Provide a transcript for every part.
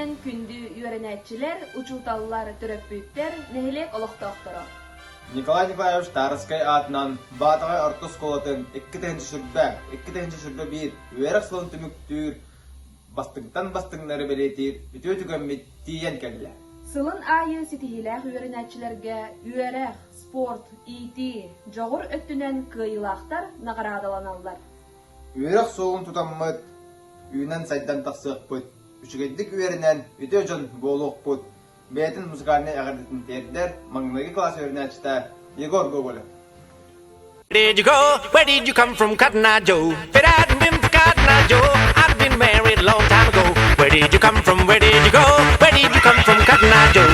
öttünen kündü öğrenetçiler, uçutallar, töröpbütler, nehelek oloqtaqtara. Nikolay Nikolaevich Tarskay atынан Батагай орто сколатын 2 сүрбе bir үерек солон түмүктүүр бастыңнары белетир бүтө түгөммит тиен келле. Сылын айы ситихилэх öğrenetçilerge üerek, sport, ити, жоғыр öttünen kıyılaqtar nagaradalaналлар. Үерек соғын тутаммыт үйнен сайдан тақсықпыт. Үчігеддік үйерінен үтө жон болуқпыт. Бәйтін музыкальный ағардытын тердер маңнығы класс öğrenetçita Егор Гоголев. Where did you go? Where did you come from, Cotton Eye Joe? If I hadn't been for Cotton Eye Joe, I'd have been married a long time ago. Where did you come from? Where did you go? Where did you come from, Cotton Eye Joe?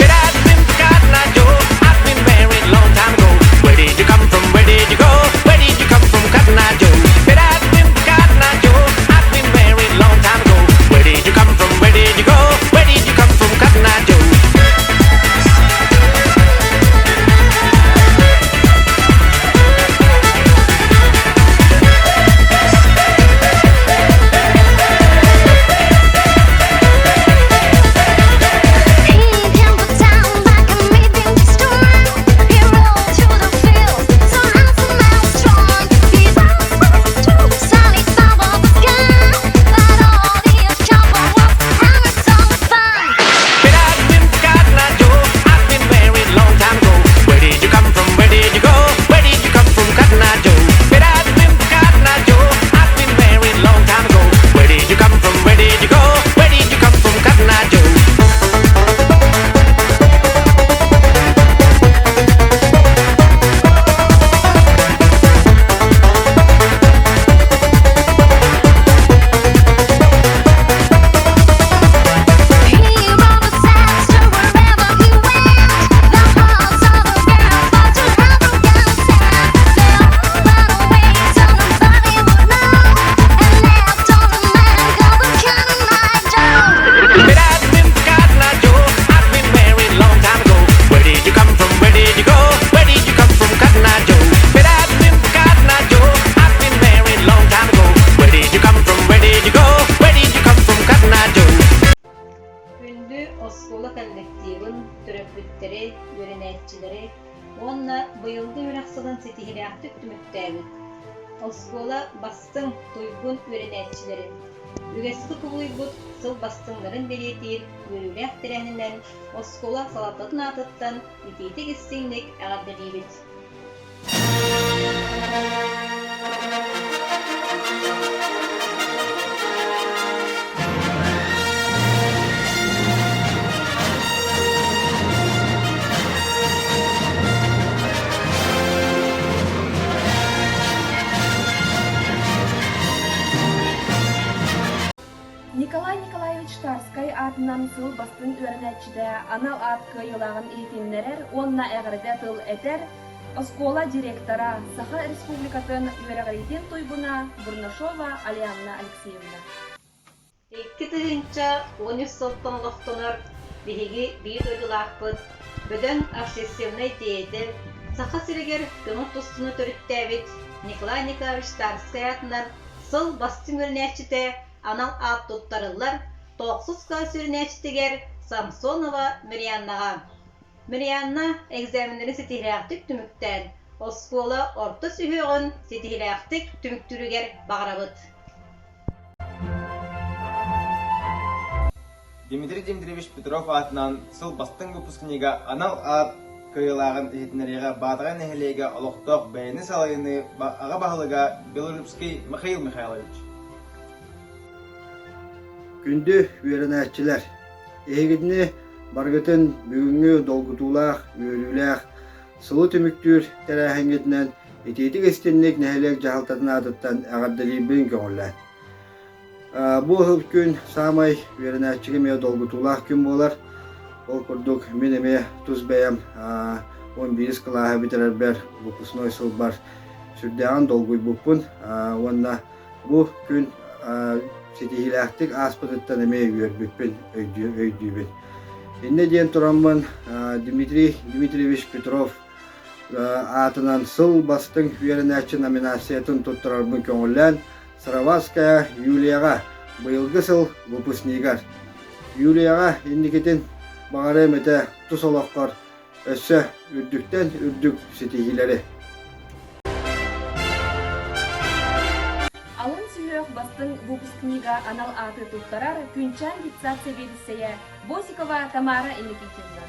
If I hadn't been for Cotton Eye Joe, I'd have been married a long time ago. Where did you come from? Where did you go? Where did you come from, Cotton Eye Joe? If I hadn't been for Cotton Eye Joe, I'd have been married a long time ago. Where did you come from? Where did you go? Where did you come from, Cotton Eye Joe? Oskola kollektivin töröpütleri, öğrenetçileri, onunla bıyıldı üraksılın setihilahtı tümüktäbit. Oskola bastın duygun öğrenetçilerin. Ügesli kuluybut sıl bastınların beletir, yürülek direninden, oskola salatatın atıttan, ititik istinlik ağabdelibit. Nikolay Nikolaevich Tarskay atынан сыл бастын öğrenetçide anal at kıyılağın eğitimlerer, onna ägirde tıl eter, Оскола директора Саха Республикатын Юрагритин Туйбуна Бурнашова Алианна Алексеевна. 2-13 соттон лохтонор биһиги бии дойдулаахпыт, бөдөн общественный деятель, Саха сиригер гымыт тустуну төрүттээбит Николай Николаевич Тарскай атынан сыл бастың өрнәчите анал ат туттарылар, 9 класс өрнәчитигер Самсонова Мирианнага. Мирианна экзаменleri сетихилактик түмүктен, Оскола орто сүйөгөн сетихилактик түмүктүрүгер багарабыт. Дмитрий Дмитриевич Петров атынан сыл бастың выпускнига анал ат кыйлагын эйтнерега батаган эхлеге олокток бәйни салайыны ага багылыга Белорусский Михаил Михайлович. Күндү үйренәтчилер. Эгидни баргытын бүгүнгү долгутуулах, үйрүлэх, сылы түмүктүр терәһәңгетнән этетик эстенлек нәһелек жахалтатын атыттан агардалибин көңүлләр. Бу хыл күн самай үйренәтчиге ме долгутуулах күн болар. Ол курдук менеме туз бәям 11 класса битерер выпускной сыл бар. Сүрдәгән долгуй буппун. Онна бу күн сетихилактик аспыттан эме үйрбүппен өйдүбүн. Инне диен турамман Дмитрий Дмитриевич Петров атынан сыл бастың үйерінәтчі номинациятын тұттырарбын көңіллән Сыраваская Юлияға бұйылғы сыл выпускнигар. Юлияға ендікетін бағары мәті тұс олаққар өссі үрдіктен үрдік сетихилері. Алын сүйек бастың выпускнига анал аты туттарар күнчан лицация ведисея Босикова Тамара Никитина.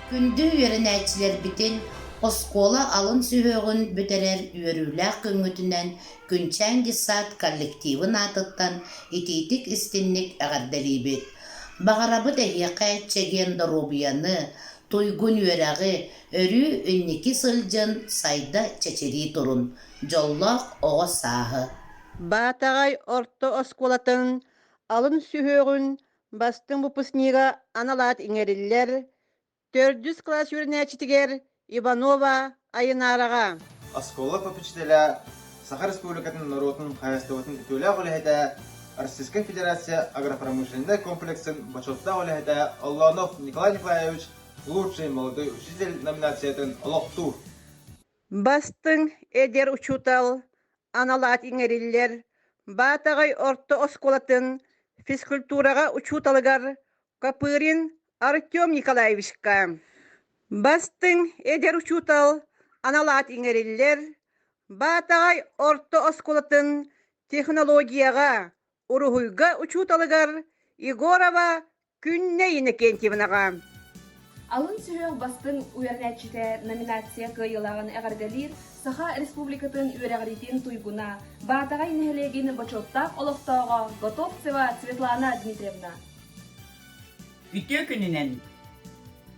Күнді үйерінәтчілер бітін оскола алын сүйегін бүтерер үйеріләк көңітінен күнчән десат коллективын атыттан етейтік істіннік әғарделейбет. Бағарабы дәйеқә чеген дорубияны, тойгун үйерәғі өрі өннекі сылжын сайда чәчері тұрын, жоллақ оға сағы. Батагай орто осколатын алын сүйегін бастың выпускнига аналат иңериллер 400 класс юринәчитигер Иванова Айнараға. Оскола попечителя Саха Республикатын народын қайыстығытын үтөлі ғылыхеті Российская Федерация агропромышленный комплексін бачотта ғылыхеті Алланов Николай Николаевич лучший молодой учитель номинациятын ұлықту. Бастың эдер учутал аналат иңериллер Батагай орто осколатын физкультураға учуталыгар Капырин Артем Николаевичка. Бастың эдер учутал аналат иңериллер Батагай орто осколатын технологияға урухуйга учуталыгар Егорова Күнне Иннокентьевнаға. Алын сүйек бастың үйернәтчіте номинация кыйылағын әғарделер Саха Республикатын үйерәғритін туйгуна Батагай нәхелеген бачоттақ олықтауға Готовцева Светлана Дмитриевна. Үтө күнінен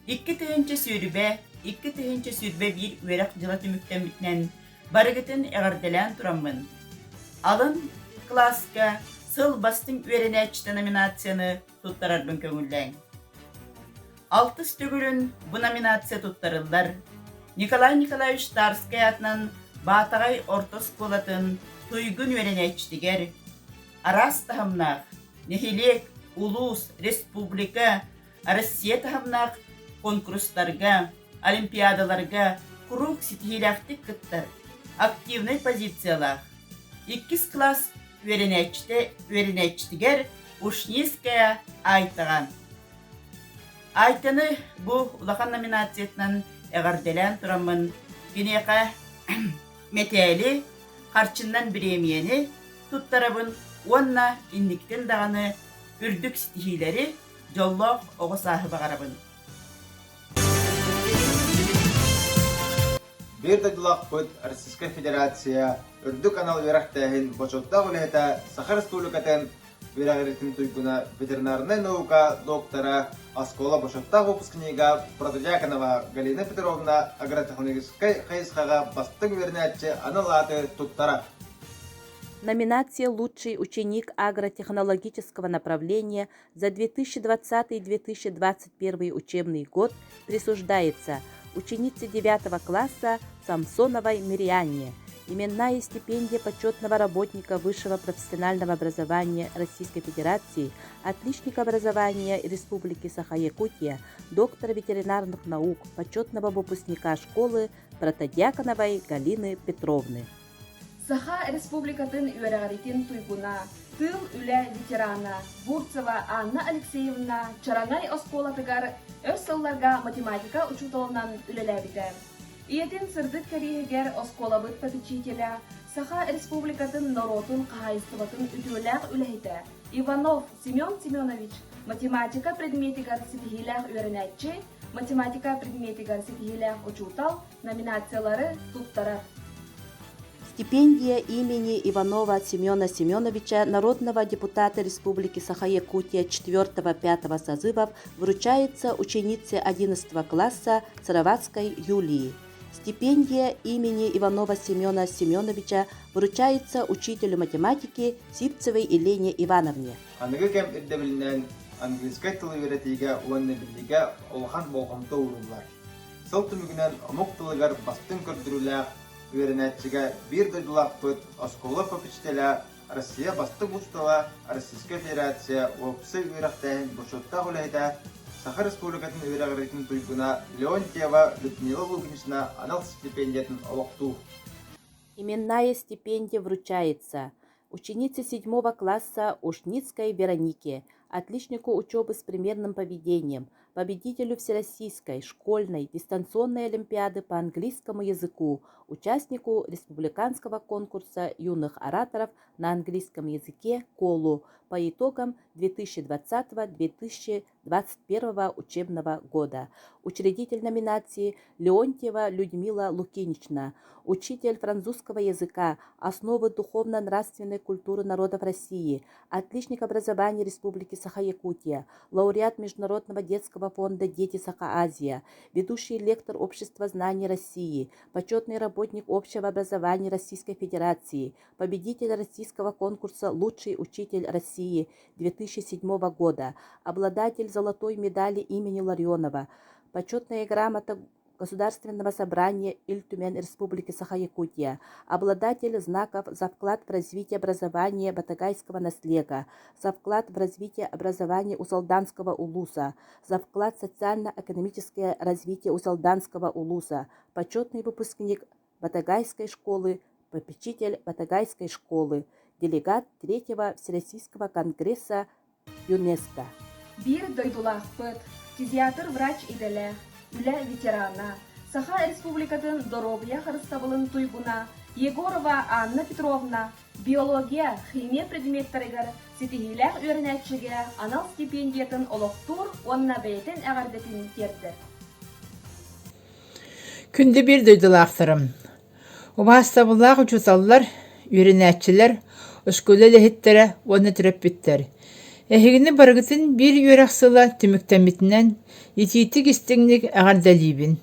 2 тыгынчы сүйрбе bir үйерәк жылаты мүктәмітнен барығытын әғарделән тұрамын. Алын класска сыл бастың үйернәтчіте номинацияны туттарарбын көңілдән. 6 стөгілін bu номинация туттарылдар. Николай Николаевич Тарский атынан Батагай орто сколатын туйгун үйернәтчітігер. Арас тахымнақ, нехилек, улус, республика, Россия тахымнақ конкурстарға, олимпиадаларға круг сетихиляқтық кыттар. Активный позициялақ. 2 класс үйернәтчітігер Ушниская айтаған. Айтыны bu улахан номинациятынан әғарделән тұрамын. Кенеқа метәлі қарчыннан біремиені туттарабын онна инниктен дағаны үрдік стихилері жоллақ оғы сахы бағарабын. Bir dajlaq bud Российская Федерация үрдік анал верақтайын бачотта ғылыхеті Саха Республикатын верағыретін туйгуна ветеринарная наука доктора Оскола бачотта выпускнига Протодяконова Галина Петровна агротехнологической хайысқаға бастың вернәтчі аналаты туттара. Номинация «Лучший ученик агротехнологического направления» за 2020-2021 учебный год присуждается ученице 9 класса Самсоновой Мирианне. Именная стипендия почетного работника высшего профессионального образования Российской Федерации, отличника образования Республики Саха-Якутия, доктора ветеринарных наук, почетного выпускника школы Протодяконовой Галины Петровны. Саха Республикатын үйерәғаритін туйгуна тыл үлә ветерана Бурцева Анна Алексеевна чараңай осколатыгар өз сылларға математика учуталынан үлеләбіді. Иетін сырдык кәрігер осколабыт попечителя Саха Республикатын народын қағайыстыватын үтіләғ үләйді. Иванов Семен Семенович математика предметігар сетихиләғ үйерінәтчі, математика предметігар сетихиләғ учутал номинациялары туттарар. Стипендия имени Иванова Семена Семеновича, народного депутата Республики Саха-Якутия 4-5 созывов, вручается ученице 11 класса Сыраватской Юлии. Стипендия имени Иванова Семена Семеновича вручается учителю математики Сипцевой Елене Ивановне. Анығы кәм үрді білінен английскай тылы веретейге уанны білдіге олған болғымты ұрылар. Сыл түмігінен омық тылығар бастың көрдірілі веренәтчіге bir дойдылақ бұд Оскола попечителя Россия бастың ұстыла Российская Федерация опсы үйрақтайын бұшытта ғылайда Саха Республикатын үйрәгәретін туйгуна Леонтьева Людмила Лукинична анал стипендиятын олоқту. Именная стипендия вручается ученице 7 класса Ушницкой Веронике, отличнику учебы с примерным поведением, победителю Всероссийской школьной дистанционной олимпиады по английскому языку, участнику республиканского конкурса юных ораторов на английском языке «Колу» по итогам 2020-2021 учебного года. Учредитель номинации Леонтьева Людмила Лукинична, учитель французского языка, основы духовно-нравственной культуры народов России, отличник образования Республики Саха-Якутия, лауреат Международного детского фонда «Дети Саха-Азия», ведущий лектор Общества знаний России, почетный работник общего образования Российской Федерации, победитель российского конкурса «Лучший учитель России» 2007 года, обладатель золотой медали имени Ларионова, почетная грамота Государственного собрания Иль-Тюмень Республики Саха-Якутия, обладатель знаков за вклад в развитие образования батагайского наследия, за вклад в развитие образования Усалданского улуса, за вклад в социально-экономическое развитие Усалданского улуса, почетный выпускник Батагайской школы, попечитель Батагайской школы, делегат 3-го Всероссийского конгресса ЮНЕСКО. Бир дойдулахпыт, физиатр врач иделе, үлә ветерана, Саха Республикатын Доробия Харыстабылын туйгуна, Егорова Анна Петровна, биология, химия предметтерігер, сетихилях өрінәтшіге анал стипендиятын олықтур, онна бәйтін әғардетін керді. Күнді bir duydulaştırım. Ubastabılaq uçutallar, ürenetçiler, öskölü lehittere, onu türep bitter. Ehigini bargıtın bir yöreksıla tümüktemitinden yetitik istinglik ağardalibin.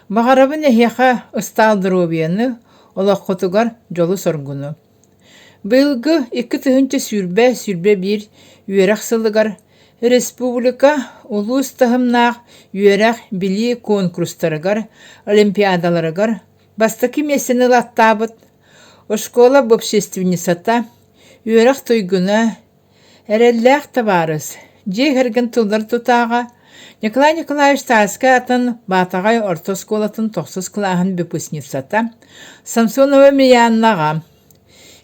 Bağarabın ehiyaqa ıstaldırıbiyanı, ola kotugar jolu sorgunu. Bılgı 2 tığınca sürbe bir yöreksılıgar, Respublika ulus tahımnaq yörek bili konkurslarıgar, olimpiadalarıgar, bastaki mesini lattabıt, oşkola bobşestvinisata, yörek toyguna, erellaq tabarız, jehergin tullar tutağa, Nikolay Nikolaevich Tarskay атын Батагай орто сколатын 9 клағын выпускницата, Самсонова Мияннаға,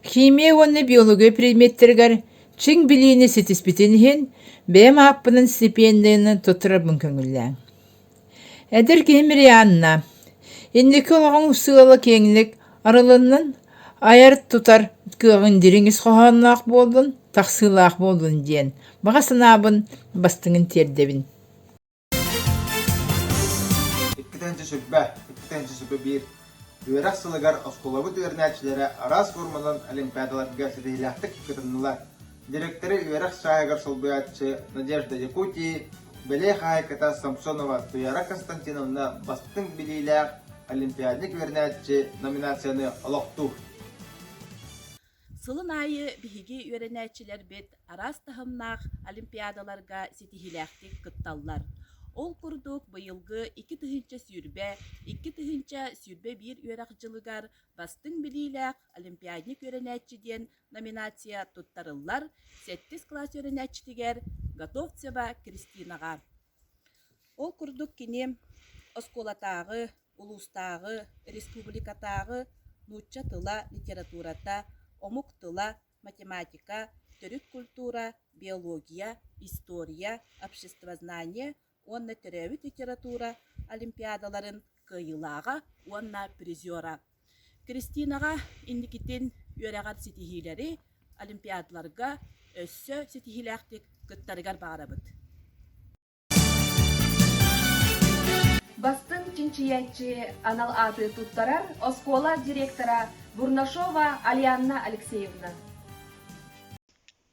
химия оны биология предметтергер, чың билиini сетиспитинихин, бәм аппының стипендияны тутырабын көңілләң. Әдір кемір янна, ендекі олағын ұсығалы кеңлік арылының аяр тутар күйіғін деріңіз қоғанлақ болдың, тақсылақ болдың ден. Баға сынабын бастыңын тердебін. 2-нче сүрбе bir Үйрәк сылыгар осколабы түрнәтчілері арас формадан олимпиадаларға сетихиләқтік кытыннылар. Директоры Үйрәк шайгар солбуятчы Надежда Якутии, Беле Хайката Самсонова Туяра Константиновна бастың билейләк олимпиадник өрнәтчі номинацияны олоқту. Сылын айы биһиги үйренәчилер бет арас тахымнақ олимпиадаларға сетихиләқтік кытталлар. Ол курдук быйылгы 2 тыгынча сүрбе, 2 тыгынча сүрбе 1 үйрәкчылыгар бастың билиләк олимпиадник өренәтчиден номинация туттарыллар 8 класс өренәтчидегер Готовцева Кристинага. Ол курдук кине осколатагы, улустагы, республикатагы нучча тыла литературата, омук тыла математика, төрүк культура, биология, история, обществознание, онна төрәвит литература олимпиадаларын кыйылаға, онна призера. Кристинаға индикитин үйрәғар сетихилері олимпиадаларға өссө сетихиләқтік күттарыгар бағарабыд. Бастың чинчиячи анал аты туттарар оскола директора Бурнашова Алианна Алексеевна.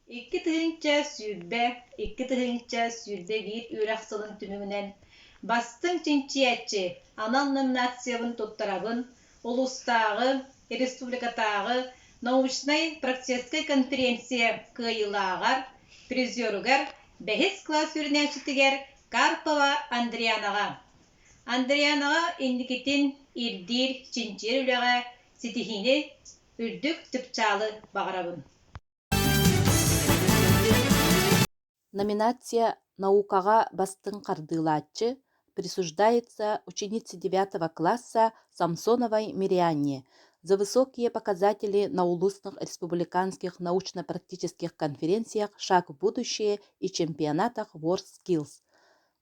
2 тыгынча сүрбе 1 үйрәк сылын түмігінен бастың чинчиячи анал номинациябын туттарабын улустағы, республикатағы научной практической конференция кыйылағар, призерugар 5 класс үрнәчітігер Карпова Андрианаға. Андрианаға индикетин ирдир чинчер үліға сетихини үрдік түпчалы бағарабын. Номинация наукага бастың кардыылааччы присуждается ученице 9 класса Самсоновой Мирианне за высокие показатели на улусных республиканских научно-практических конференциях «Шаг в будущее» и чемпионатах WorldSkills.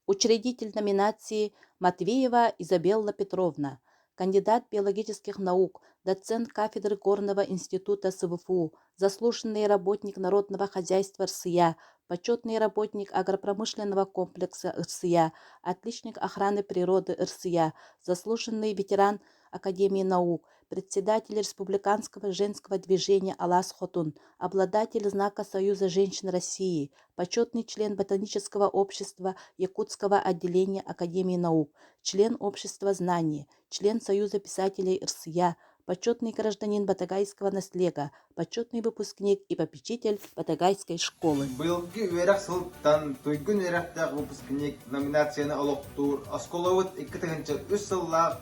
Учредитель номинации Матвеева Изабелла Петровна, кандидат биологических наук, доцент кафедры Горного института СВФУ, заслуженный работник народного хозяйства РСЯ, почетный работник агропромышленного комплекса РСЯ, отличник охраны природы РСЯ, заслуженный ветеран Академии наук, председатель Республиканского женского движения Алас Хотун, обладатель знака Союза женщин России, почетный член Ботанического общества Якутского отделения Академии наук, член Общества знаний, член Союза писателей РСЯ, почетный гражданин Батагайского наслега, почетный выпускник и попечитель Батагайской школы. Быйылгы үерек сылыттан туйгун үеректәк выпускник номинацияны олоқтур Осколовыт 2-3 сыллақ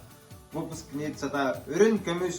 выпускницата өрін көміс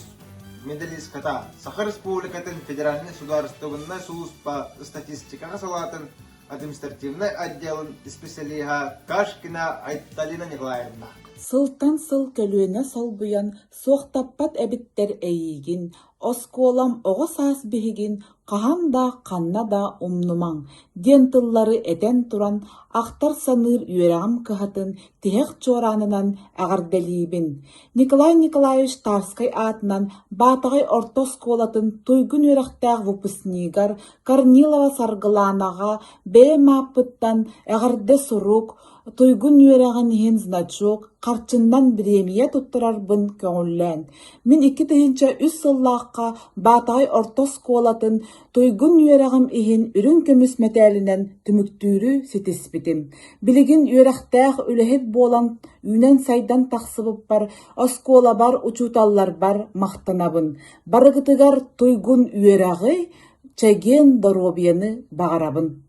медалистката Саха Республикатын федеральный сударыстығынна сулуспа статистикаға салатын административный отделын специалиха Кашкина Айталина Николаевна. Сылтан сыл көлүөнө солбуян суохтаппат эбиттер эйигин, осколам оҕо саас биһигин, хаһан да ханна да умнумаң, диэн тыллары этен туран, ахтар саныыр үөрэҕим кыһатын тиһэх чуораанынан аҕардалиибин. Николай Николаевич Тарскай аатынан Баатаҕай орто осколатын туйгун үөрэхтээх выпускнигар Корнилова саргылаанаҕа бээмааппыттан аҕарда сурук, туйгун үөрэҕин иһин значок, харчыннан премия туттурарбын көңүллээн. Мин 2-3 сыллааққа Баатаҕай орто сколатын туйгун үөрэҕим иһин үрүн көмүс мэтээлинэн түмүктүүрү ситиспитим. Билигин үөрэхтээх үлэһит буолан үүнэн сайдан тахсыбыппар, оскола бар, учууталлар бар махтанабын. Барыгытыгар туйгун үөрэҕи чэген доробияны бағарабын.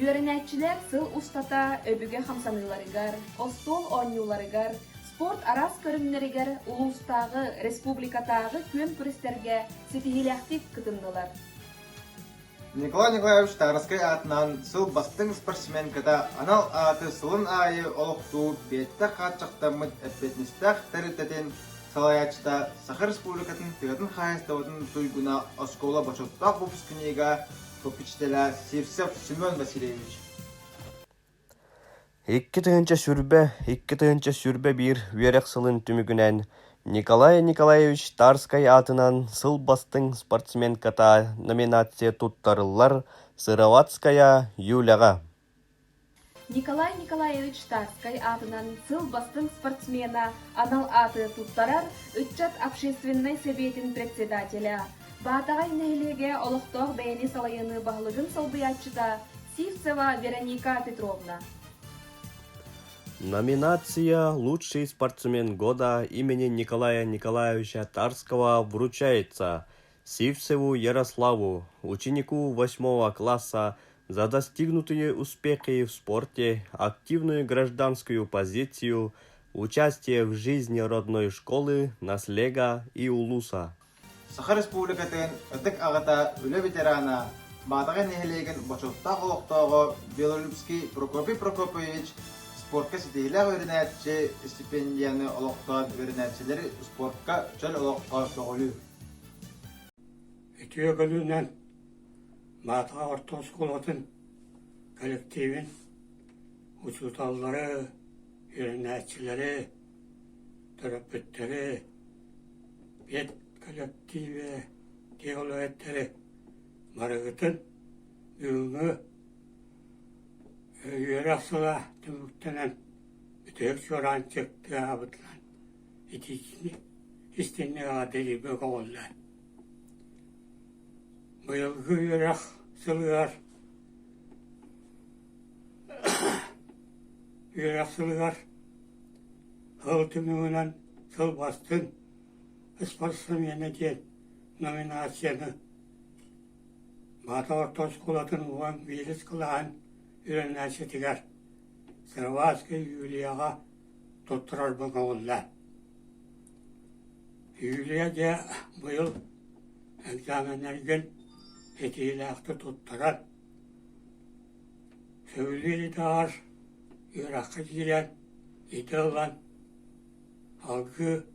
Үйренәтчілер сыл устата өбіге хамсаныларыгар, остол ойнуларыгар, спорт арас көрімнерігер улустағы, республикатағы көн күрестерге сетихиләқтік кытындылар. Николай Николаевич Тарскай атынан сыл бастың спортсменката анал аты сылын айы олықтур бетті қатшақтамыд әппетністәқ тәріттетін салаячта Саха Республикатын тығатын хайыстауытын туйгуна оскола бачоттақ выпускнига попечителя Севцев Семен Васильевич. 2 сүрбе бир үерек сылын түмігінен Николай Николаевич Тарскай атынан сыл бастың спортсменката номинация туттарылар Сыроватская Юляға. Николай Николаевич Тарскай атынан сыл бастың спортсмена анал аты туттарар Үтчат общественной советин председателя. Баатаҕай нэһилиэгэ олохтоох бэйэни салайыны баһылыгын салбыяччыта Сивцева Вероника Петровна. Номинация «Лучший спортсмен года» имени Николая Николаевича Тарского вручается Сивцеву Ярославу, ученику 8 класса, за достигнутые успехи в спорте, активную гражданскую позицию, участие в жизни родной школы, наслега и улуса. Саха Республикатын өтік ағыта үлі ветерана Баатаҕай нэһилиэгин бочоттаах олохтоого Белолюбский Прокопий Прокопьевич спортка ситиилээх өрүнээтчи стипендияны олохтоон өрүнээтчилери спортка чөл олохтоо соҕулуу. Өтүөкөлүүнэн Баатаҕай орто сколатын коллективин учууталлары, өрүнээтчилери, төрөппүттери, бет коллективе теолоэттери барыгытын бүгүнгү үөраксыла түмүктенен бүтөк чораанчык тыабытынан истиннега дегибе коголлар. Быйылгы үөрак сылыгар хыл түмүгүнөн сыл бастын спортсмене ден номинацияны Баатаҕай орто сколатын уан биилис кылаан үрэнээчитигэр Сыроватская Юлияға туттурарбын оҕуллар. Юлия де быйыл экзаменнерген этиилээхти туттурар Tövleli dağır, Irak'a giren, İdallan, halkı,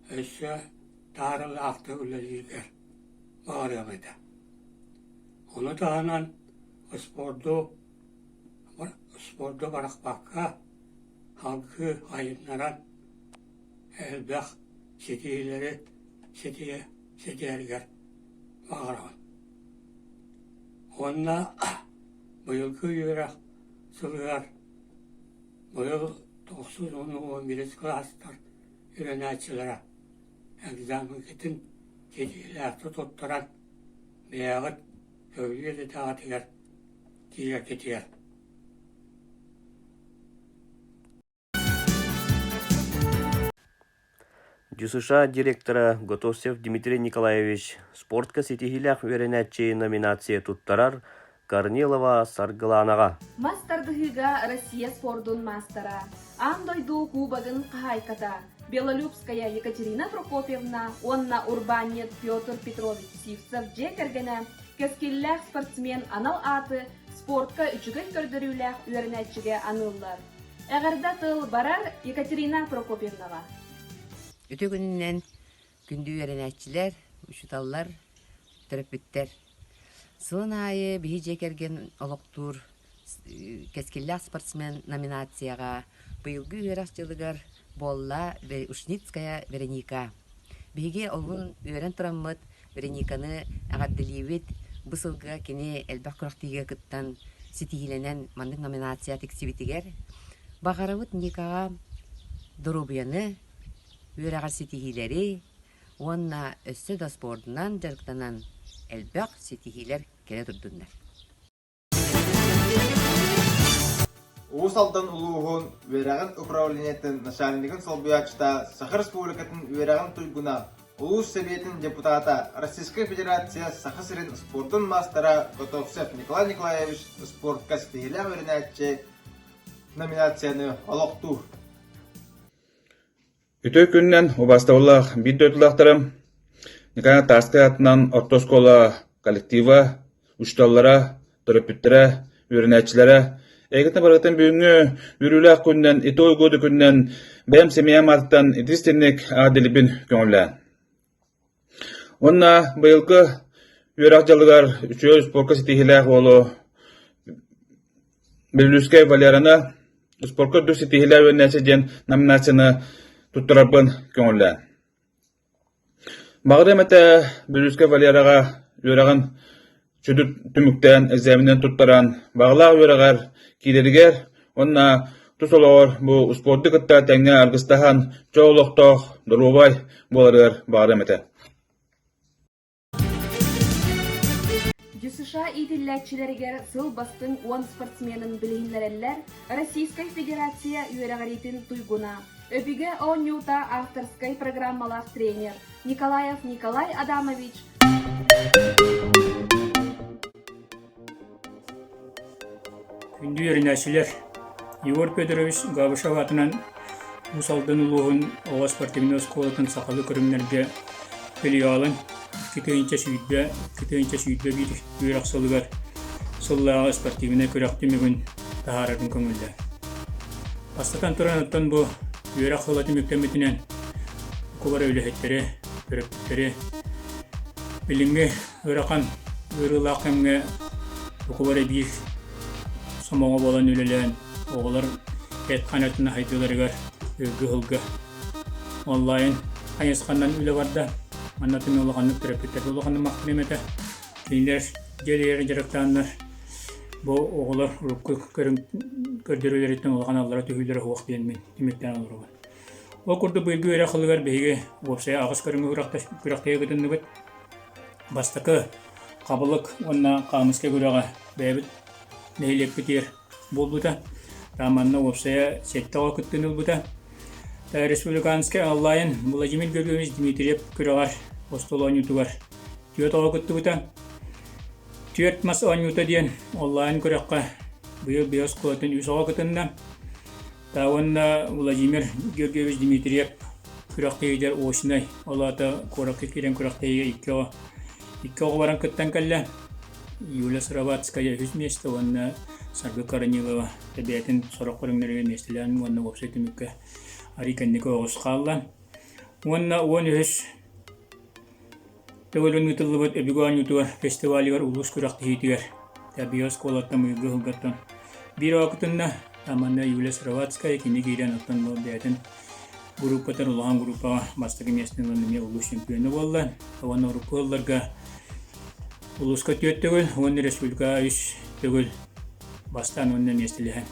össe, dağırlı akta üleliler, bağıramada. Onu dağınan, sporda barakbakka, halkı hayınlaran, elbək, setiyeler, bağıramada. Onunla, bu yılki yürek sılıyor. Bu yıl 9-11 klaslar öğrencilere egzaminetin kedilerdi tutturan meyağıt köylüye de dağıtıyor, diye gidiyor. ЖСШ директора Готовцев Дмитрий Николаевич спортка сетихилях веренәтче номинация туттарар Корнилова Саргыланаға. Мастардыгыга Россия спордун мастера. Андойду кубагын кахайката. Белолюбская Екатерина Прокопьевна, онна Урбанет Петр Петрович Сивцев жекергене кескиллях спортсмен анал аты спортка үчүгөн көрдөрүлэх үйренәтчиге аныллар. Эгерде тыл барар Екатерина Прокопьевнага. Өтө күнүнөн күндү үйренәтчилер, учуталлар, терапевттер. Сылын айы биһи жекерген олоктур кескиллях спортсмен номинацияга быйылгы үйрәкчылыгар Болла Ушницкая Вероника. Биһиге олгун үйрен тураммыт Верониканы агаддылиибит бысылга кини элбак курактыйга кыттан ситиһиленен мандык номинация тексибитигер багарыбыт Никага Дорубияны үйрәгар ситиһилери онна өссө да спортунан жарыктанан элбак ситиһилер келе турдундар. Уусалдан улуғын верағын управлениетін начальнигін солбуячта Сахар Республикатын верағын туйгуна Улус Советін депутата Российская Федерация Сахасырын спортын мастера Готовцев Николай Николаевич спортка стихиля веренәтче номинацияны алоқту. Үтө күннен убастаулах биддötülактарым Николай Тарская атынан ортоскола коллектива, учталлара, терапевттера, веренәтчилere Эгетен баргатын бүгүнгө үрүлөк күндөн итой году күндөн бем семья маттан идистинник адилибин көңүллө. Онна быйылкы үрак жалыгар үчөө спортка ситихилек болу Белюская Валерана спортка ду ситихилек өннәсе ден номинацияны туттарабын көңүллө. Багырымета Белюская Валерага үрагын чүдүт түмүктен экзаменен туттаран баглаа үрагар Кидергер, онна тусолор бу спорттык ытта теңе аргыстахан жоолоктох дурубай боларыр багырамете. ЖСШ идилләтчиләргә сыл бастың 10 спортсменын билгеләреләр Российская Федерация үйрәгәритен туйгуна. Өбиге онюта авторской программалар тренер Николаев Николай Адамович. Күнді үйренәшілер Егор Петрович Габышев атынан Усалдын улуғын Оға спортивный школатын сақалы көрімлерге филиалын кітейінче сүйітбе бір үйрақ сылығар сыллағы спортивный көріқті мүгін тағарардың көңілді. Астатан тұран аттан бұл үйрақ сылаты мектеметінен көбар өліхеттері, көріптері біліңге үйраққан үйрылақ әмге көбары бір Самоға болан өлелен, оғылар әт қанатына хайдыларығар өгі-ғылғы. Онлайн қайысқаннан өлі барда, маннатын олығанлық терапевттер олығанны мақтын еметі. Кейіндер желері жарықтанлар, бұл оғылар ұрыққы көрдерілереттен олған аллара түйілері хуақ дейінмен демектен алырығы. Ол күрді бұйылғы өрі қылығар бейге опсая ағыз көріңі күрақтайы күтінді бүт. Бастықы қабылық онна қамыске көреға бәйбіт Нейлек бітер бол бұта. Раманна опсая сеттаға күттін ұл бұта. Республиканский Аллайын Владимир Георгиевич Дмитриев күрағар остол онютуғар. Түйет аға күтті бұта. Түйет мас онюта дейін Аллайын күраққа бұйыл бейос қылатын үс аға күттінді. Тауында Владимир Георгиевич Дмитриев күрақта едер осынай. Олата қораққа керен күрақта еге икки аға баран күттен кәлі. Юля Сыроватская 100 место, онна Sargı Karanilova tabiatin sorak көріңдерге нестелен онна вебсайтымыкка ариканника оғыз қаллан. Онна он өз төгөлін үтілібіт әбігуан үтігер фестивалігер ұлыс күрақты хейтігер. Табиос қолатта мұйғы ғылғаттан. Bir вақытында таманна Юлия Сыроватская кені кейден оттан бұл бәйтін группатар ұлған группаға бастығы местінің өніне ұлыс чемпионы болды. Оны ұрыққыларға ұлысқа түйет төгіл, оны республика үш төгіл бастан онна местелеген.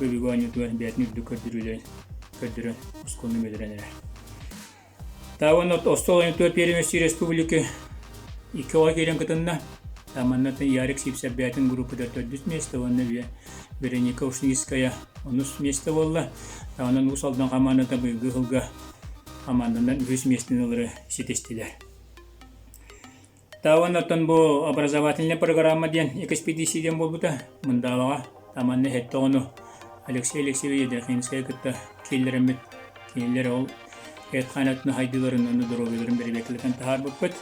Бөбігуан үтігер бәйтін үрді көрдірін ұсқылны медіренері. Таван Остолын төр переместі республики 2 келен кытынна таманнатын ярик сипсеп бәйтін группыда төрдіс месті, оны Вероника Ушнийская онус месті болды. Таванан ұсалдан қаманында бұйғы ғылға қамандандан өз местін олары сетестілер. Таваннатын бұл образовательный программа ден экспедицияден болбыта. Мұндалаға таманны хетті оны Алексей Алексеевич Едерхинская күтті келдерімет. Келдер ол Эдханатын хайдыларын оны дұрогыларын беребекіліктен тағар бұппыт.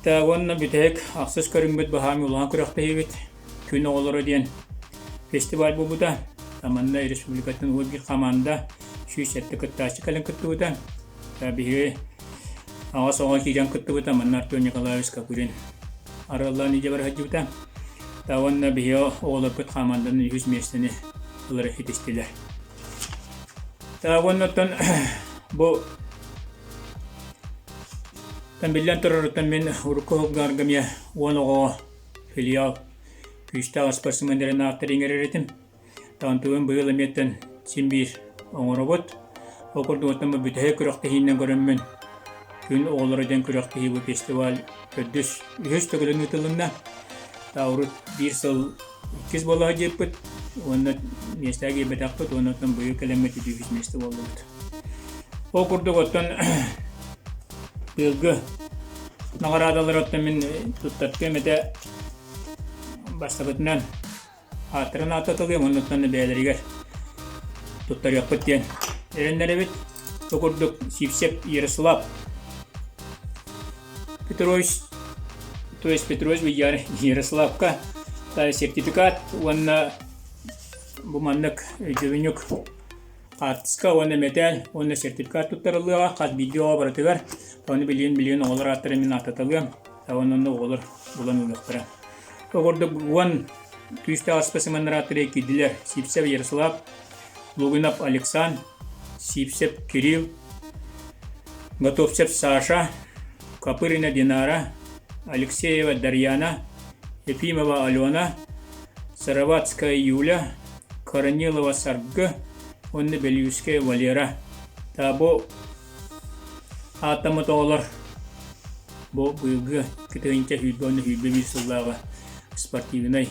Таванна бүтәк ақсыз көрінбет бағамы ұлған күрақта ебет. Күн оғылары ден фестиваль болбыта. Таманна республикатын ол бір қаманда 6-7 күтташы кәлін күтті бұта. Табиғи аға соға кейжан күтті бұта. Манна Артур Николаевска көрін араллан еде бар хаджи бұта. Таванна бігі оғылар күт қаманданын 100 местені ұлары хетестелер. Таваннаттан бұл Тамбиллян тұрарыттан мен ұрыққы ғарғамия оңығы филиал күйістағы спортсмендерін ақтар еңер Тантуын бұйыл еметтен сенбейір оңыры бұд. Оқырды оттан бұл бүтәе күріқті хейінен көріммен. Күн оғылырыден күріқті хейбі фестиваль көддіс үйіз түгілін ұтылында. Таурыт бір сыл 2 болаға жеп бұд. Оны местәге бәдақ бұд. Онықтан бұйыл кәлеметі 200 месті болды бұд. Оқырды оттан бұйылғы нағарадалар оттан мен тұттатты мәді бастағытынан Атырын ататылым, онықтан бәлерігер тұттар яқпыт ден. Әрендері бет, тұқырдық Сипсеп Ярослав Петрович, то есть Петрович Ярославка, сертификат, онна бұманлық жөвінік қатысқа, онна метал, онна сертификат тұттарылыға, қат видео баратығар, оны білген олар атырымен ататылым, онны олар бұлан ұлықтыра. Тұқырдық бұған Түйістағы спасымандар атыры кеділер Сипсеп Ярослав, Лугинов Александр, Сипсеп Кирилл, Готовцев Саша, Капырина Динара, Алексеева Дарьяна, Ефимова Алена, Сыроватская Юля, Коронилова Саргы, Онны Бельюская Валера. Табу атамы тоғылар. Бұл бұйылғы кітігінче хүйбені хүйбе сыллағы спортивный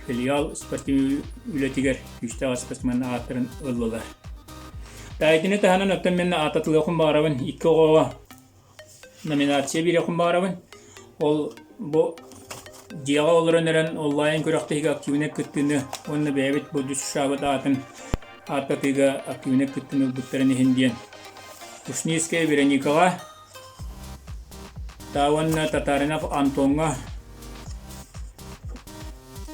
филиал спортивный үлетігер күштағы спортсмен аттырын ұлылар. Тәйтіне тәханын өттен мен ататылы оқын бағарабын 2 оға номинация бір оқын бағарабын. Ол бұл жиға олырын әрін онлайн көріқтігі активіне күттіні онны бәйбет бұл дүс шабыт атын ататыға активіне күттіні бұттарын ехінден. Ушнийская Вероникаға, Таванна Татаринов Антонға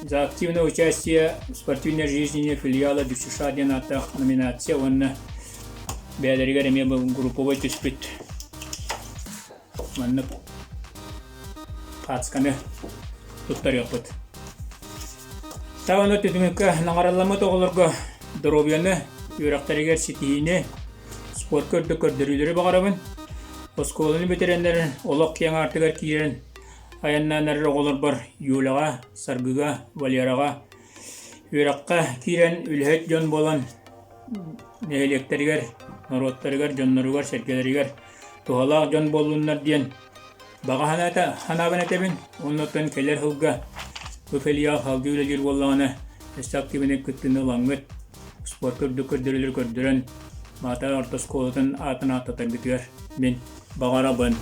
за активное участие в спортивной жизни филиала ДЮСШ Дената номинация он бәлерігер еме бұл групповой түспет манны қатысқаны тұттар яқпыт. Таван өттігінгі нағаралама тоғылырға дробияны үйрақтарығер сетейіне спорт көрдірілері бағарабын. Осколыны бетерендерін олық кең артығар кейерін аяннан әрі оғылыр бар Юляға, Саргыға, Валераға. Үйраққа кейрен үлхет жон болан нәйлектерігер, народтарығар, жонларығар, сәркелерігер туғалақ жон болуынлар дейін. Баға ханабын әтебін, онлықтан келер хылға көфелия халғы үлелер болағына әстақ кебіне күттіні лаңғыт. Спорт көрдірілер көрдірін мата ортос қолытын атын ататар бітігер. Мен бағарабын.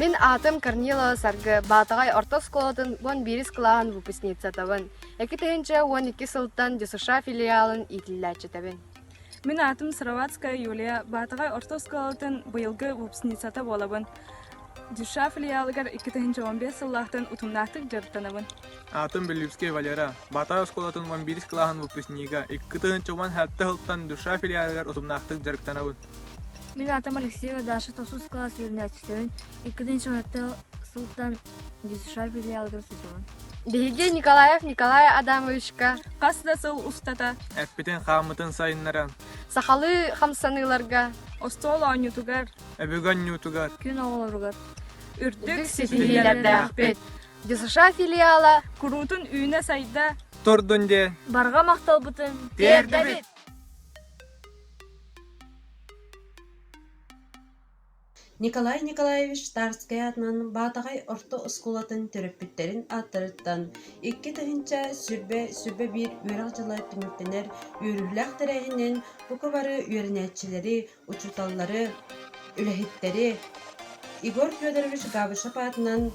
Мен атым Корнилова Саргы Батагай орто школатын 11 классын выпускница табын. 2012 сылтан ДЮСШ филиалын итилләче табын. Мен атым Сыроватская Юлия Батагай орто школатын быйылгы выпускница болабын. ДЮСШ филиалыгар 2015 сыллахтан утумнактык жыртанабын. Атым Белюбский Валера Батагай школатын 11 классын выпускнига 2010 хәтта хылтан ДЮСШ филиалыгар утумнактык жыртанабын. Мен атым Алексеева Даша 9 класс үйренәчтен 2-нче сылтан ДЮСШ филиалыгар сүзүн. Биге Николаев Николай Адамовичка Касда сыл устата. Әппетен хамытын сайыннаран. Сахалы хамсаныларга. Остол анютугар. Әбүган нютугар. Күн оғыларгар. Үрдік сетилерді әппет. ДЮСШ филиала. Курутун үйіне сайда. Тордун де. Барға мақтал бұтын. Тердебет. Николай Николаевич Тарская атынан Батагай орто сколатын төрөппүттерин аттырыттан 2-тыгынча сүрбе бир үйрак жылы түмүктенер үйрүләк терегинен букубары үйренәтчилери, учуталлары, үлехиттери Игорь Федорович Габышев атынан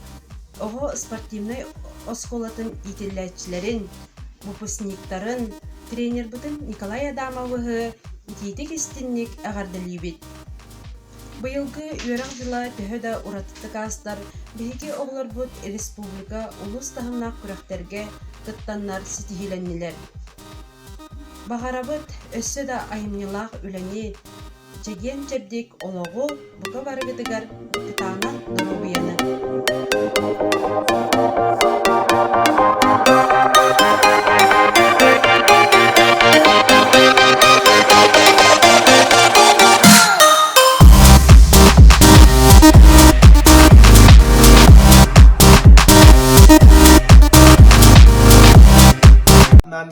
ого спортивный осколатын итилләтчилерин, выпускниктарын, тренер бутын Николай Адамовы ититик истинник агардылыбит. Быйылгы үйрәк жыла төһөдә уратты кастар биһиги оглар бут республика улус тахымнак күрәхтәргә тыттаннар ситиһиленниләр. Багарабыт өссө да айымнылак үләни жеген жебдик ологу бука барыгытыгар тытана норубияны.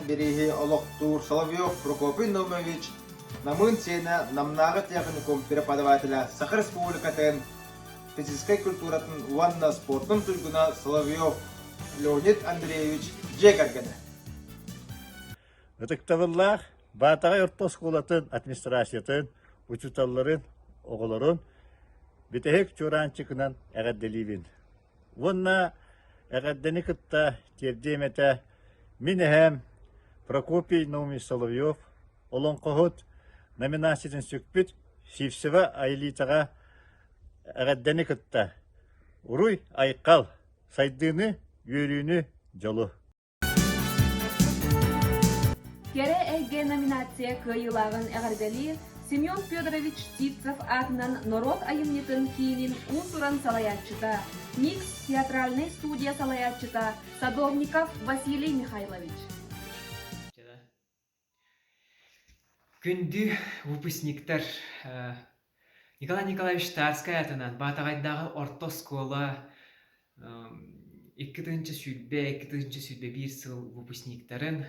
Береги Олохтур Соловьев Прокопий Наумович намын сена намнага техникум преподавателя Саха Республикатын физической культуратын ванна спортын тульгуна Соловьев Леонид Андреевич Жекарганы. Өтіктавыллах Батагай орто школатын администрациятын, учуталларын, оғыларын бітехек чуранчыкынан әғадделивин. Вонна әғаддені кытта тердемете Минехэм Прокопий Наумович Соловьев олон қоғыт номинациятын сөкпіт Сивсева Айлитаға әғаддені кытта. Уруй айқал сайдыны үйрүнү жолу. Кере әйге номинация кыйылагын әғардели Семен Федорович Титцев атынан Народ айымнетін кейінен Усуран салаятчыта, Микс театральный студия салаятчыта Садовников Василий Михайлович. Күнді выпускниктар Николай Николаевич Тарская атынан Батагайдағы орто школа 2-нче сүрбе 1 сыл выпускниктарын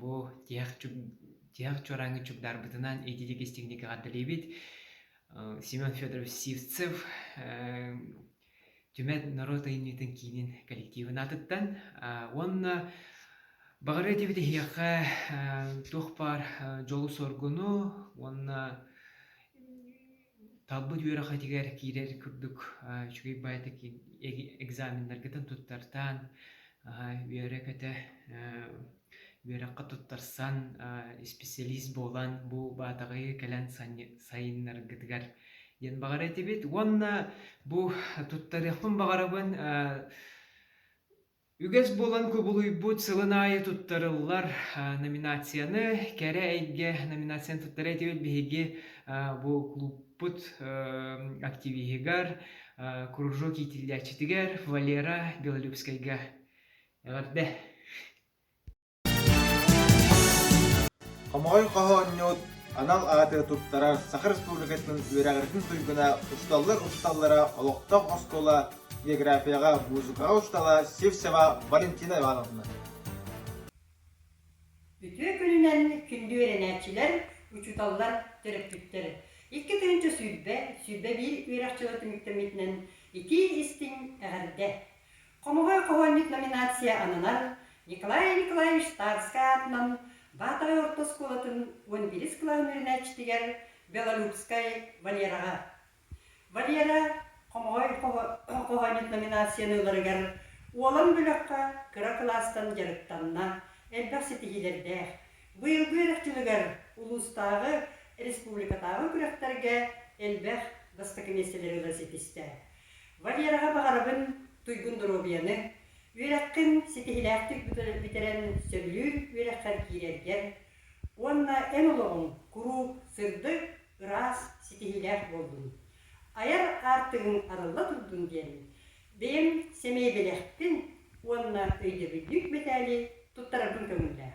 бұл тех чораңы чугдар бытынан эдилик истигнеге гадделебит Семен Федорович Сивцев Тюмет народ айнытын кейінен коллективын атыттан онна бағары дебіті хияқа тоқпар жолу соргуну онна талбы дүйері қатигер кейдер күрдік жүгей байты экзамендергетін тұттартан үйері көті үйераққа тұттарсан специалист болан бұл батағы кәлін сайынлар гітігер ен бағар әтебет. Онна бұл тұттарықпын бағарабын үгіз болан көбілуй бұд сылын айы тұттарылар номинацияны кәрі әйге номинацияны тұттар әтебет бейге бұл клуббыд активигер кружок итилячетігер Валера Белолюбскайга әғарды. Қамағай қағаннет анал аты туттара Саха Республикатын үйрәгірдің түйгіна ұсталлара олықтақ оскола географияға музыкаға ұстала Севсева Валентина Ивановна. Бүтө күнінен күнді өренәтчілер, учуталлар терапевттері. 2-нче сүрбе бир үйрәкчылы түміктеметінен 2 истин әғірде. Қамағай қағаннет номинация ананар Николай Николаевич Тарская атынан Батагай орто школатын 11 класс үйренәтчілер Белолюбскай Валераға. Валера Kohonit nominasyonlarıgar olan bölükka kıra klastan jarıktanna elbaq sitihilerde bu yıl buyrakçılıgar ulustağı respublikatağı bıraktarga elbaq bastakı meseleleri ulasitiste. Valyarağa bağarabın tuygun dorobiyanı üyrakkın sitihilaktik bitiren söylür üyrakkar kirerger onna en oluğun kuru sırdı ıras sitihilak boldun. Ayar artığın aralda durdun diyelim. Benim semeye belektin, onunla öyde büyük metali tuttarabın kömürler.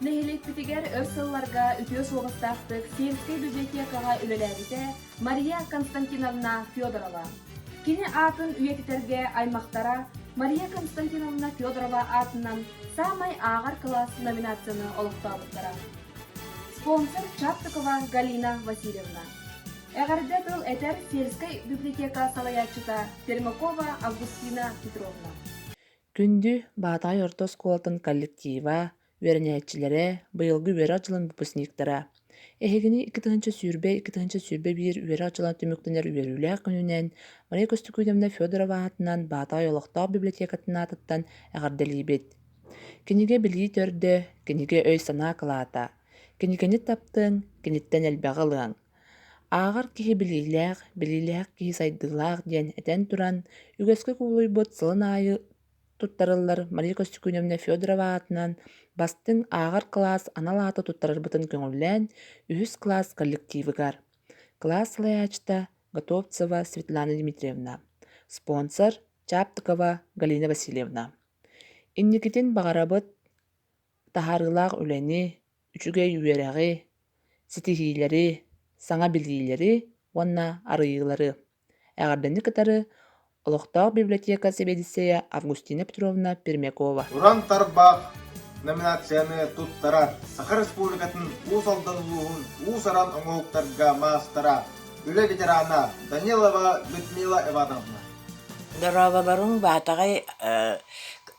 Nehilik bitiger örsıllarga ütüö soğustaqtık Сельской библиотекаға ülelerde Maria Konstantinovna Fyodorova. Kini atın üyetiterge aymaqtara Maria Konstantinovna Fyodorova atından samay ağır klas nominasyonu oluqtabıttara. Sponsor Чаптыкова Галина Васильевна. Эғарде тыл этер Сельской библиотека салаячыта Пермакова Августина Петровна. Күндү Батай орто сколатын коллектива, вернячилere, быйылгы үері açılan выпускниктара. Эхегини 2-нчы сүүрбе 1 үері açılan түмүктенер үерүлээх күнүнен Мария Костукуйдовна Федорова атынан Батай олохтоо библиотекатын атыттан эғарделиибит. Киниге билии төрдө, киниге өй санаа кылаата. Кинигени таптың, киниттен элбэҕылыаң. Ағар киһи билиилээх киһи сайдылаах диэн этэн туран, үгэскэ куулуйбут сылын аайы туттарыллар Мария Костукуйдовна Федорова атынан бастың ағар класс аналааты туттарырбытын көңүллээн үһүс класс коллективыгар. Класс лаячта Готовцева Светлана Дмитриевна. Спонсор Чаптыкова Галина Васильевна. Инникитин бағарабыт тахарылаах үлени, үчүгэй үерэҕи, ситиһиилэри, саҥа билиилэри, уонна арыйыылары. Эҕардэнни кытары Олохтоох библиотека себедисея Августина Петровна Пермякова. Уран тарбақ номинацияны туттарар. Сахар Республикатын уус алданылуын уус аран оңолуктарга маастара. Үле ветерана Данилова Людмила Ивановна. Дороваларың батагай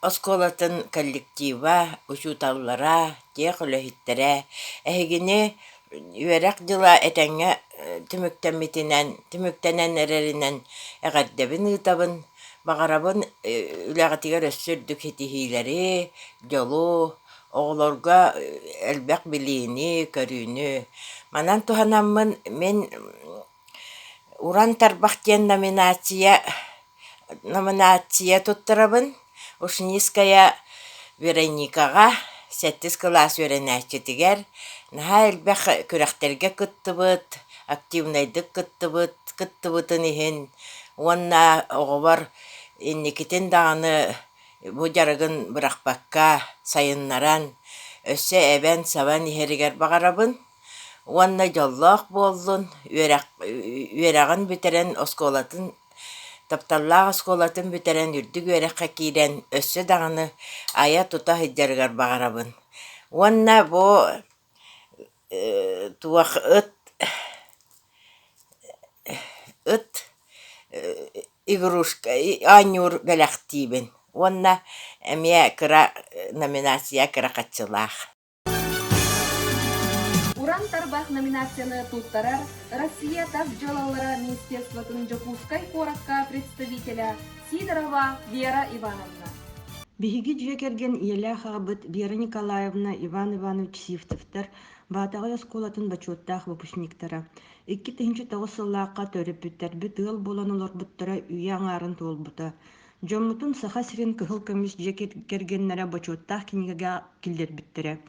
осколатын коллектива, учуталлара, тех үлэхиттере, эхигини үерек дыла этеңе түмүктенен эреринен эҕэрдебин ыытабын, бағарабын үлэҕэтигэр өссүрдүк хитиһиилэри, дьолу, оҕолорга элбэх билиини, көрүүнү. Манан туханаммын мен уран тарбах диэн номинация туттарабын, Ушниская Вероникаға 7 класс өренәчетигер, наһа элбэх күрэхтерге кыттыбыт, активнайдык кыттыбытын иһин, уонна оҕобар инникитин даҕаны бу жарыгын бырахпакка сайыннаран, өссө эбэн сабан иһэригэр бағарабын, уонна дьоллоох буоллун, үерэҕин бүтерэн осколатын тапталлаах осколатын бүтерэн үрдүк үерэххэ киирэн өссө даҕаны ая тута хыдьарыгар бағарабын. Уонна бу туох ыт игрушка аннюр бэлэхтиибин. Уонна эмиэ кыра номинация кыра каччылаах. Уран тарбах номинацияны туттарар Россия тас жалалара Министерствотын Жокускай коракка представителя Сидорова Вера Ивановна. Биһиги дьүөкерген иелээх-аабыт Вера Николаевна Иван Иванович Сивцевтер Баатаҕай осколатын бачуоттаах выпускниктара. 2-9 сыллаакка төрөппүттэрби тыал болон олорбуттара үйэ аҥаарын туолбута. Дьоммутун саха сирин кыһыл көмүс дьиэкергеннэре бачуоттаах кинигэгэ киллэрбиттерэ.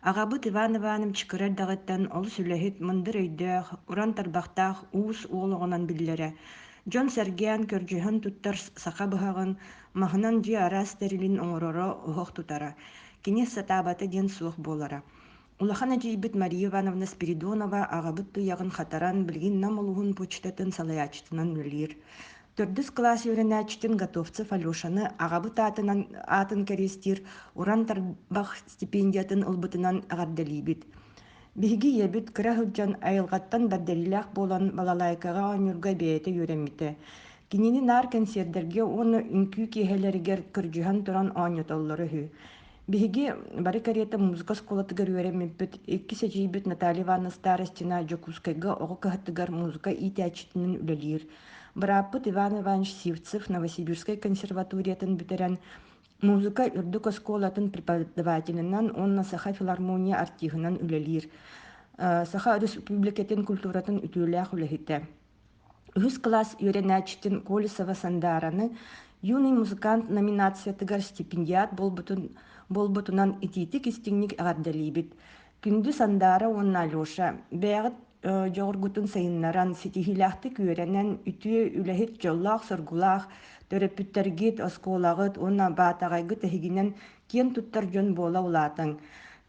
Агабыт Иван Иванович кырар дагыттан ол сүлэһит мындыр өйдөөх, уран тарбахтаах уус уолоҕунан биллэрэ. Дьон сэргиэн көрдьүһөн туттар саха быһаҕын маһынан дьиэ араас тэрилин оҥороро уһох тутара. Кини сатаабата диэн суох буолара. Улахан адьыйбыт Мария Ивановна Спиридонова агабыт тыйагын хатаран билгин намолуһун почтатын салаячтынан үлэлиир. 4 класс өренәчтен Готовцев Алешаны агабыт атын кәрестир уран тарбах стипендиятын ылбытынан агардалибит. Биһиги ебит кыра хылдьан айылгаттан бәрдәриләк болан балалайкаға оңюрга бәйәте йөрәмите. Кинини нар консердерге оны үнкүү киһэлэригер кырдьыһан туран оñотоллары хүү. Биһиги бары карета музыка сколатыгар үөреммиппит икки сечийбит Наталья Ивановна Старостина Жокускайга оҕо кыһаттыгар музыка иитээчитинин үлэлиир. Бырааппыт Иван Иванович Сивцев Новосибирской консерваториятын бүтерен музыка үрдүк осколатын преподавателинан онна Саха филармония артиһынан үлэлиир. Саха республикатын культуратын үтүүлээх үлэһитэ. Үһүс класс үөрэнээчитин Колесова Сандараны юный музыкант номинациятыгар стипендиат болбутунан ититик истиңник эгардалиибит. Күндү Сандара онна Алёша бээгит жоҕургутун сайыннаран ситиһилээхти күөрэнэн үтүө үлэһит дьоллаах соргулаах төрөппүттэргит оскуолагыт онна баатаҕайгы тэһигинэн киэн туттар дьон буола улаатаң.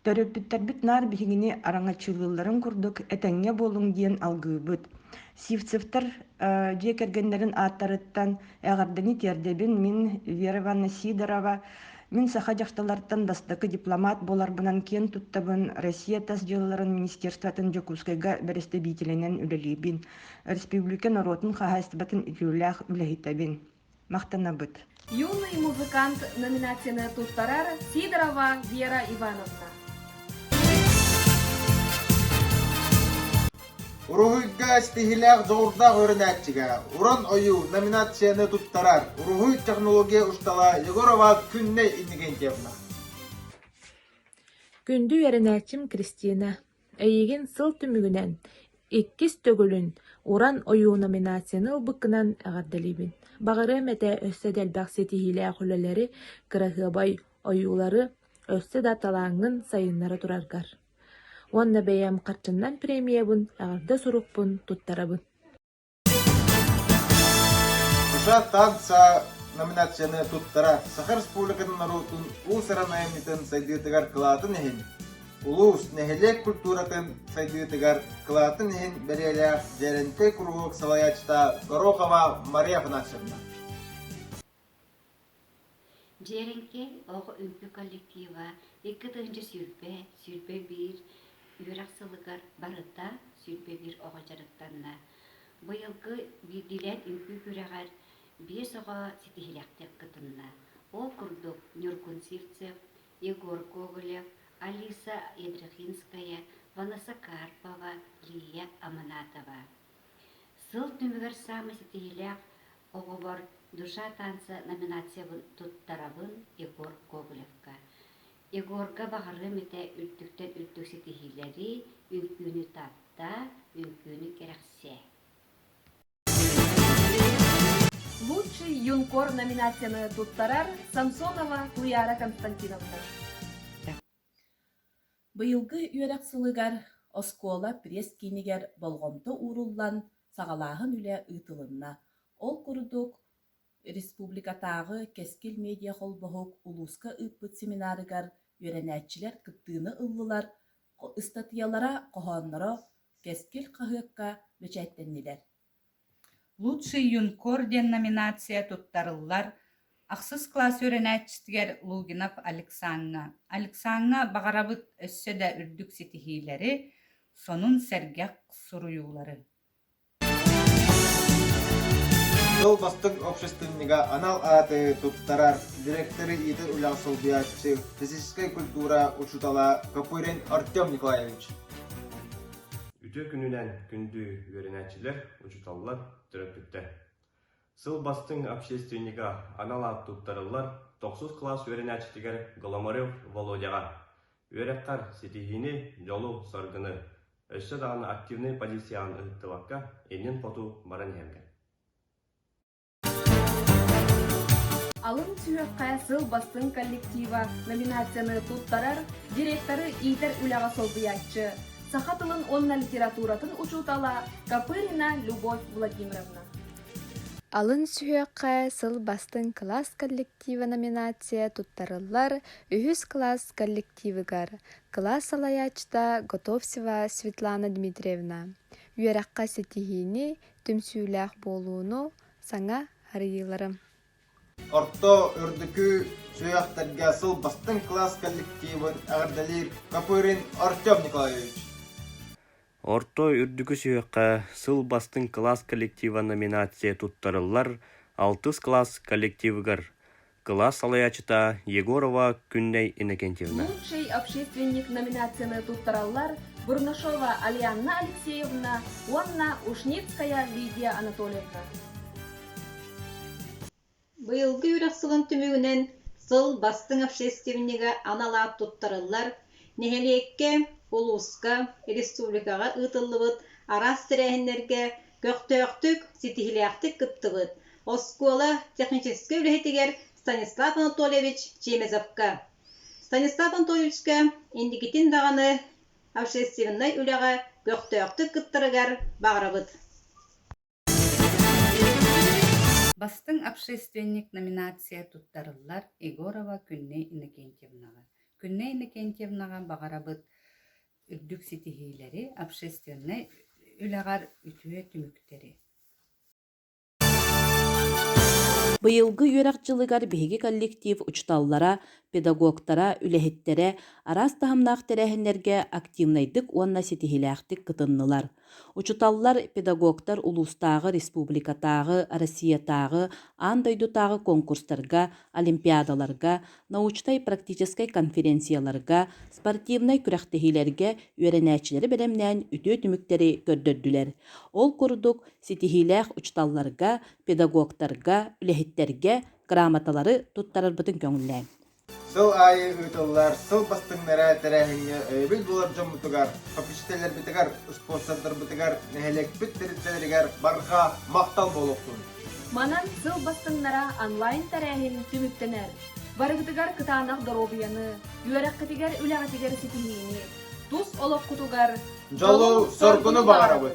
Төрөппүттэрбит наар биһигини араңачылыларын курдук этэҥҥэ буолуҥ диэн алгыыбыт. Сивцевтер диэкэргэннэрин ааттарыттан эгардани тердебин мин Вера Ивановна Сидорова мин саха дьахталартан бастакы дипломат боларбынан киэн туттабын Россия тас дьылларын министерстватын Жокускайга берестебиителенен үлэлиибин. Республика народын хаһаастыбатын ütүүлээх үлэһитабин. Мактанабыт. Юный музыкант номинацияны туттарар Сидорова Вера Ивановна. Уруһуйга стихилээх жоҕурдаах үөрэнээччигэ уран ойуу номинацияны туттарар Уруһуй технология устала Егорова күнне иннигентьевна. Күндү эренээчим Кристина эйигин сыл түмүгүнэн иккис төгүлүн уран ойуу номинацияны ылбыккынан агардалибин. Багыры мете өссө дэлбэх сетихилээх үлэлери кырахыбай ойуулары өссө да талааңын сайыннары тураргар. Уонна бэйэм картыннан премиябын агарда сурукпун туттарабын. Душа танца номинацияны туттара Саха Республикатын народун уусара наймитын сайдыытыгар кылаатын эхин. Улуус нехелек культуратын сайдыытыгар кылаатын эхин берелээх жеренте кругок салаячта Горохова Мария Афанасьевна. Жеренке оғы үмпі коллектива 2-тыгынчы сүрбе бир үөраксылыгар барыта сүрбе бир оғы жарыктанна. Быйылгы бирдилен үмпі күрәгәр бес оғы ситихилектеп кытынна. Ол курдук Нюркун Сивцев, Егор Гоголев, Алиса Едрехинская, Ванаса Карпова, Лия Аманатова. Сыл түмігер самы ситихилек оғыбар душа танца номинациябын туттарабын Егор Гоголевка. Егорга бағары мете үлттүктен үлттүк ситихилери үңкүүнү татта, үңкүүнү керексе. Лучший юнкор номинацияны туттарар Самсонова Туяра Константиновна. Быйылгы үөраксылыгар оскола пресс кинигер болгонто уруллан сагалаахын үле ыытылынна. Ол курдук республикатагы кескил медиа холбоһук улуска ыппыт семинарыгар үөрэнээччилер кыттыыны ыллылар статьялара кохонноро кескил каһыакка бечээттеннилер. Лучший юнкор ден номинация туттарыллар Ахсыз класс үөрэнээччитигер Лугинов Александра. Александра багарабыт өссөдө үрдүк ситихилери, сонун сергек суруюлары. Жол бастың общественнига анал аты туттарар директоры Идыр Улясылбиятчы физическая культура учутала Капурин Артем Николаевич. Үтө күнүнен күндү үөрэнээчилер учуталлар төрөпүттө. Сыл бастың общественнига анал аты туттарыллар 9 класс үөрэнээчитигер Голомарев Володяга. Үөреккар ситихини жолу соргыны өссө дагы активный позицияны ыттыбакка энин фоту баран хемге. Алын түйөккая сыл бастың коллектива номинацияны туттарар директоры Идер Улясылбиятчы, Саха тылын онна литературатын учутала Капырина Любовь Владимировна. Алын сүйөккая сыл бастың класс коллектива номинация туттарыллар үһүс класс коллективыгар. Класс алаячта Готовсева Светлана Дмитриевна. Үеракка сетихини түмсүүлэх болууну саңа харыйларым. Орто үрдүкү сөйөктөргө сыл бастың класс коллективын агдалир Капурин Артем Николаевич. Орто үрдүкү сүйөккө сыл бастың класс коллектива номинация туттарыллар 6 класс коллективыгар. Класс салаячыта Егорова Күнней Иннокентьевна. Лучший общественник номинацияны туттараллар Бурнашова Алианна Алексеевна, Онна Ушницкая Лидия Анатольевна. Быйылгы үрәксылын түмүгүнен сыл бастың общественнига аналаап туттарыллар, нехелиекке, улуска, республикага ытыллыбыт, арас тирәһиннерге, көктөктүк, ситихилиактык кыттыбыт, оскола технический үлехетигер Станислав Анатольевич Чемезовка. Станислав Анатольевичка индикитин даганы общественный үлега көктөктүк кыттырыгар багырабыт. Бастың общественник номинация туттарыллар Егорова Күнне Иннокентьевнага. Күнне Иннокентьевнага бағарабыт үрдүк ситихилери общественный үлегар үтүе түмүктери. Быйылгы үйрәк жылыгар биһиги коллектив учталлара, педагогтара, үлэһиттере, арас таһамнаах тәрәһиннәргә активнайдык уонна ситихилээхтик кытыннылар. Учуталлар педагогтар улустагы, республикатагы, Россиятагы, андойдутагы конкурстарга, олимпиадаларга, научтай практическай конференцияларга, спортивнай күрәхтехиләргә үөренәчиләре белемнән үтүө түмүктәри көрдөрдүләр. Ол курдук ситихилээх учталларга, педагогтарга, үлэһиттерге грамоталары туттарырбытын көңүллән. Сыл айы үтіллар, сыл бастыңнара тәрәхіңе өйбіл болар жон бұтығар, попечителер бітігар, спонсордар бітігар, нәхелек біттіріттерігер барға мақтал болуқтың. Манан сыл бастыңнара онлайн тәрәхін түміктенер. Барығытығар кытанақ доробияны, үйәрәққытігер үләғатігер сетігейні, тус олық құтығар, Жолу соргуну бағарабы.